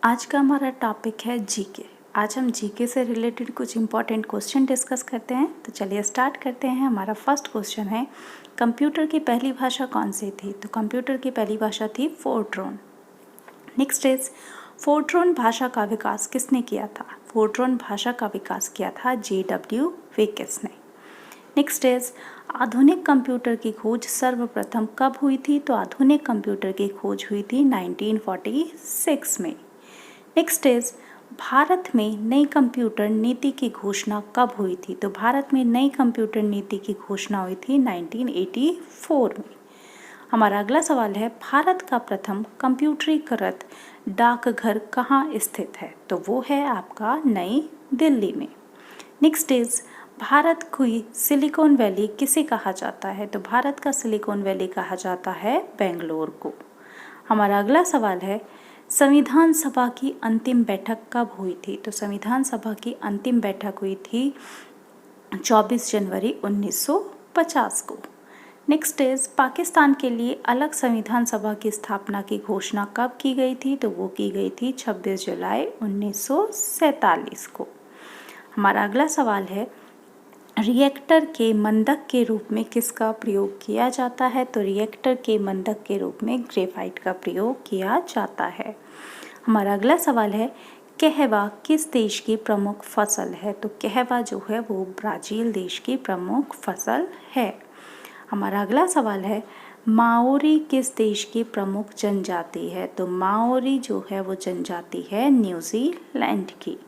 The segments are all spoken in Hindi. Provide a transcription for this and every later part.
आज का हमारा टॉपिक है जीके। आज हम जीके से रिलेटेड कुछ इंपॉर्टेंट क्वेश्चन डिस्कस करते हैं। तो चलिए स्टार्ट करते हैं। हमारा फर्स्ट क्वेश्चन है, कंप्यूटर की पहली भाषा कौन सी थी? तो कंप्यूटर की पहली भाषा थी फोर्ट्रॉन। नेक्स्ट इज, फोर्ट्रॉन भाषा का विकास किसने किया था? फोर्ट्रॉन भाषा का विकास किया था JW वेकिस ने। नेक्स्ट इज, आधुनिक कंप्यूटर की खोज सर्वप्रथम कब हुई थी? तो आधुनिक कंप्यूटर की खोज हुई थी 1946 में। नेक्स्ट इज, भारत में नई कंप्यूटर नीति की घोषणा कब हुई थी? तो भारत में नई कंप्यूटर नीति की घोषणा हुई थी 1984 में। हमारा अगला सवाल है, भारत का प्रथम कंप्यूटरीकृत डाकघर कहाँ स्थित है? तो वो है आपका नई दिल्ली में। नेक्स्ट इज, भारत की सिलिकॉन वैली किसे कहा जाता है? तो भारत का सिलिकॉन वैली कहा जाता है बेंगलोर को। हमारा अगला सवाल है, संविधान सभा की अंतिम बैठक कब हुई थी? तो संविधान सभा की अंतिम बैठक हुई थी 24 जनवरी 1950 को। नेक्स्ट इज, पाकिस्तान के लिए अलग संविधान सभा की स्थापना की घोषणा कब की गई थी? तो वो की गई थी 26 जुलाई 1947 को। हमारा अगला सवाल है, रिएक्टर के मंदक के रूप में किसका प्रयोग किया जाता है? तो रिएक्टर के मंदक के रूप में ग्रेफाइट का प्रयोग किया जाता है। हमारा अगला सवाल है, कहवा किस देश की प्रमुख फसल है? तो कहवा जो है वो ब्राज़ील देश की प्रमुख फसल है। हमारा अगला सवाल है, माओरी किस देश की प्रमुख जनजाति है? तो माओरी जो है वो जनजाति है न्यूजीलैंड की।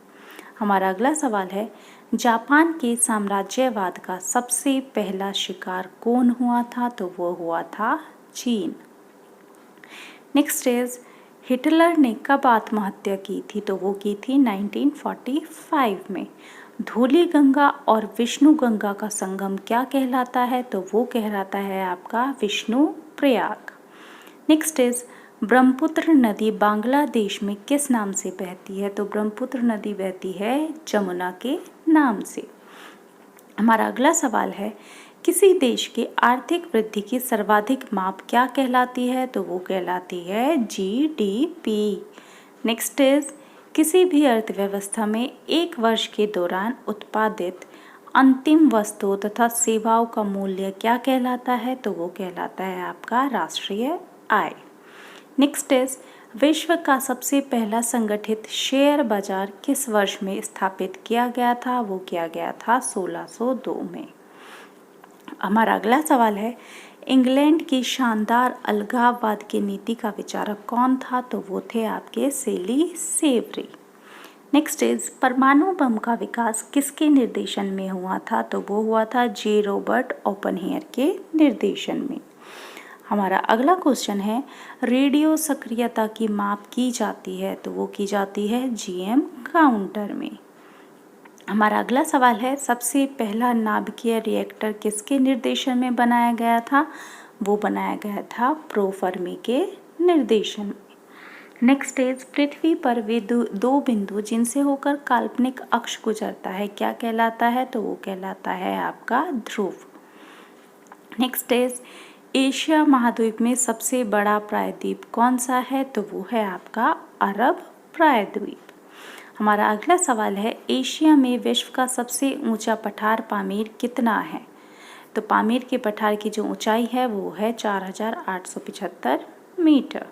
हमारा अगला सवाल है, जापान के साम्राज्यवाद का सबसे पहला शिकार कौन हुआ था? तो वो हुआ था चीन। नेक्स्ट इज, हिटलर ने कब आत्महत्या की थी? तो वो की थी 1945 में। धूली गंगा और विष्णु गंगा का संगम क्या कहलाता है? तो वो कहलाता है आपका विष्णु प्रयाग। नेक्स्ट इज, ब्रह्मपुत्र नदी बांग्लादेश में किस नाम से बहती है? तो ब्रह्मपुत्र नदी बहती है जमुना के नाम से। हमारा अगला सवाल है, किसी देश की आर्थिक वृद्धि की सर्वाधिक माप क्या कहलाती है? तो वो कहलाती है GDP। नेक्स्ट इज, किसी भी अर्थव्यवस्था में एक वर्ष के दौरान उत्पादित अंतिम वस्तुओं तथा सेवाओं का मूल्य क्या कहलाता है? तो वो कहलाता है आपका राष्ट्रीय आय। नेक्स्ट इज, विश्व का सबसे पहला संगठित शेयर बाजार किस वर्ष में स्थापित किया गया था? वो किया गया था 1602 में। हमारा अगला सवाल है, इंग्लैंड की शानदार अलगाववाद की नीति का विचारक कौन था? तो वो थे आपके सेली सेवरी। नेक्स्ट इज, परमाणु बम का विकास किसके निर्देशन में हुआ था? तो वो हुआ था J. रॉबर्ट ओपनहेयर के निर्देशन में। हमारा अगला क्वेश्चन है, रेडियो सक्रियता की माप की जाती है? तो वो की जाती है GM काउंटर में। हमारा अगला सवाल है, सबसे पहला नाभिकीय रिएक्टर किसके निर्देशन में बनाया गया था? वो बनाया गया था प्रो फर्मी के निर्देशन में। नेक्स्ट इज, पृथ्वी पर वे दो बिंदु जिनसे होकर काल्पनिक अक्ष गुजरता है क्या कहलाता है? तो वो कहलाता है आपका ध्रुव। नेक्स्ट इज, एशिया महाद्वीप में सबसे बड़ा प्रायद्वीप कौन सा है? तो वो है आपका अरब प्रायद्वीप। हमारा अगला सवाल है, एशिया में विश्व का सबसे ऊंचा पठार पामीर कितना है? तो पामीर के पठार की जो ऊंचाई है वो है 4875 मीटर।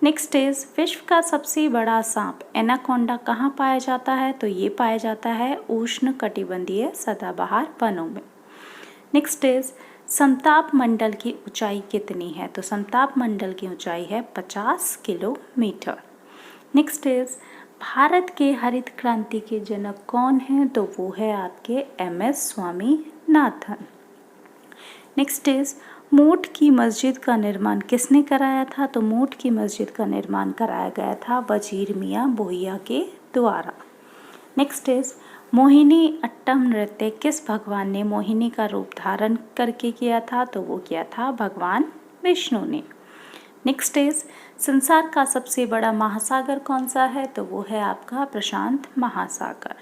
नेक्स्ट इज, विश्व का सबसे बड़ा सांप एनाकोंडा कहाँ पाया जाता है? तो ये पाया जाता है उष्ण कटिबंधीय सदाबहार वनों में। नेक्स्ट इज, समताप मंडल की ऊंचाई कितनी है? तो समताप मंडल की ऊंचाई है 50 किलोमीटर। नेक्स्ट इज, भारत के हरित क्रांति के जनक कौन हैं? तो वो है आपके MS स्वामीनाथन। नेक्स्ट इज, मोट की मस्जिद का निर्माण किसने कराया था? तो मोट की मस्जिद का निर्माण कराया गया था वजीर मियाँ बोहिया के द्वारा। नेक्स्ट इज, मोहिनी अट्टम नृत्य किस भगवान ने मोहिनी का रूप धारण करके किया था? तो वो किया था भगवान विष्णु ने। नेक्स्ट इज, संसार का सबसे बड़ा महासागर कौन सा है? तो वो है आपका प्रशांत महासागर।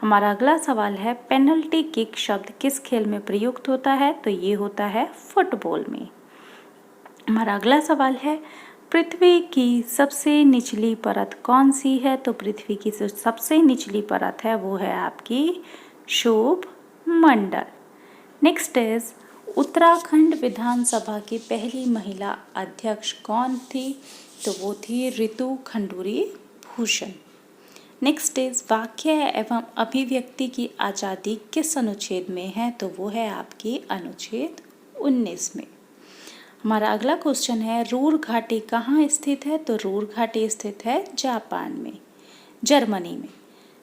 हमारा अगला सवाल है, पेनल्टी किक शब्द किस खेल में प्रयुक्त होता है? तो ये होता है फुटबॉल में। हमारा अगला सवाल है, पृथ्वी की सबसे निचली परत कौन सी है? तो पृथ्वी की जो सबसे निचली परत है वो है आपकी क्षोभ मंडल। नेक्स्ट इज उत्तराखंड विधानसभा की पहली महिला अध्यक्ष कौन थी? तो वो थी रितु खंडूरी भूषण। नेक्स्ट इज वाक्य एवं अभिव्यक्ति की आज़ादी किस अनुच्छेद में है? तो वो है आपकी अनुच्छेद 19 में। हमारा अगला क्वेश्चन है रूर घाटी कहाँ स्थित है? तो रूर घाटी स्थित है जापान में, जर्मनी में।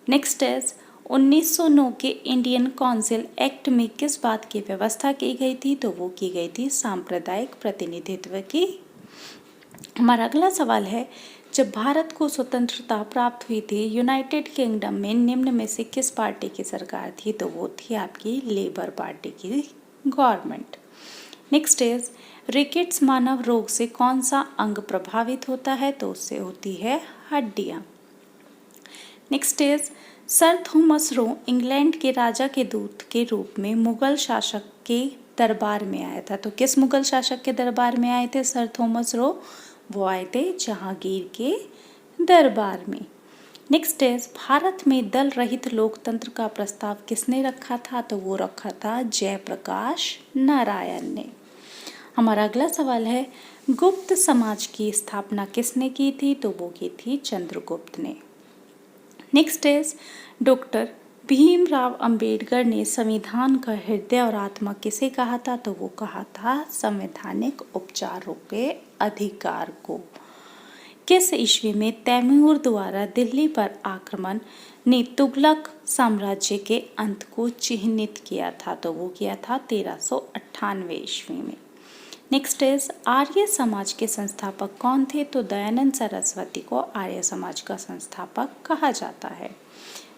नेक्स्ट इज 1909 के इंडियन काउंसिल एक्ट में किस बात की व्यवस्था की गई थी? तो वो की गई थी सांप्रदायिक प्रतिनिधित्व की। हमारा अगला सवाल है जब भारत को स्वतंत्रता प्राप्त हुई थी यूनाइटेड किंगडम में निम्न में से किस पार्टी की सरकार थी? तो वो थी आपकी लेबर पार्टी की गवर्नमेंट। नेक्स्ट इज रिकेट्स मानव रोग से कौन सा अंग प्रभावित होता है? तो उससे होती है हड्डियां। Next is sir Thomas Roe England के राजा के दूत के रूप में मुगल शासक के दरबार में आया था। तो किस मुगल शासक के दरबार में आए थे सर थॉमस रो? वो आए थे जहांगीर के दरबार में। नेक्स्ट इज भारत में दल रहित लोकतंत्र का प्रस्ताव किसने रखा था? तो वो रखा था जयप्रकाश नारायण ने। हमारा अगला सवाल है गुप्त समाज की स्थापना किसने की थी? तो वो की थी चंद्रगुप्त ने। Next is doctor Bhimrao Ambedkar ने संविधान का हृदय और आत्मा किसे कहा था? तो वो कहा था संवैधानिक उपचारों के अधिकार को। किस ईस्वी में तैमूर द्वारा दिल्ली पर आक्रमण ने तुगलक साम्राज्य के अंत को चिन्हित किया था? तो वो किया था 1398 ईस्वी में। नेक्स्ट इज आर्य समाज के संस्थापक कौन थे? तो दयानंद सरस्वती को आर्य समाज का संस्थापक कहा जाता है।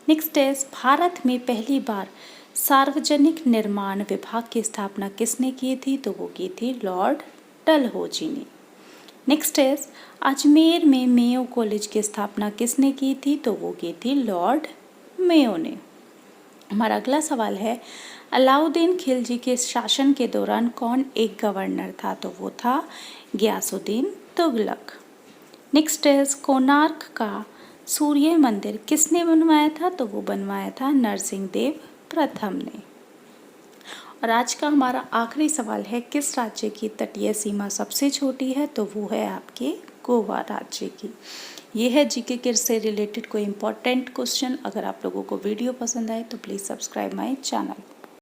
नेक्स्ट इज भारत में पहली बार सार्वजनिक निर्माण विभाग की स्थापना किसने की थी? तो वो की थी लॉर्ड डलहौजी ने। नेक्स्ट इज अजमेर में मेयो कॉलेज की स्थापना किसने की थी? तो वो की थी लॉर्ड मेयो ने। हमारा अगला सवाल है अलाउद्दीन खिलजी के शासन के दौरान कौन एक गवर्नर था? तो वो था गयासुद्दीन तुगलक। नेक्स्ट इज कोणार्क का सूर्य मंदिर किसने बनवाया था? तो वो बनवाया था नरसिंह देव प्रथम ने। और आज का हमारा आखिरी सवाल है किस राज्य की तटीय सीमा सबसे छोटी है? तो वो है आपके गोवा राज्य की। ये है जीके के से रिलेटेड कोई इंपॉर्टेंट क्वेश्चन। अगर आप लोगों को वीडियो पसंद आए तो प्लीज़ सब्सक्राइब माय चैनल।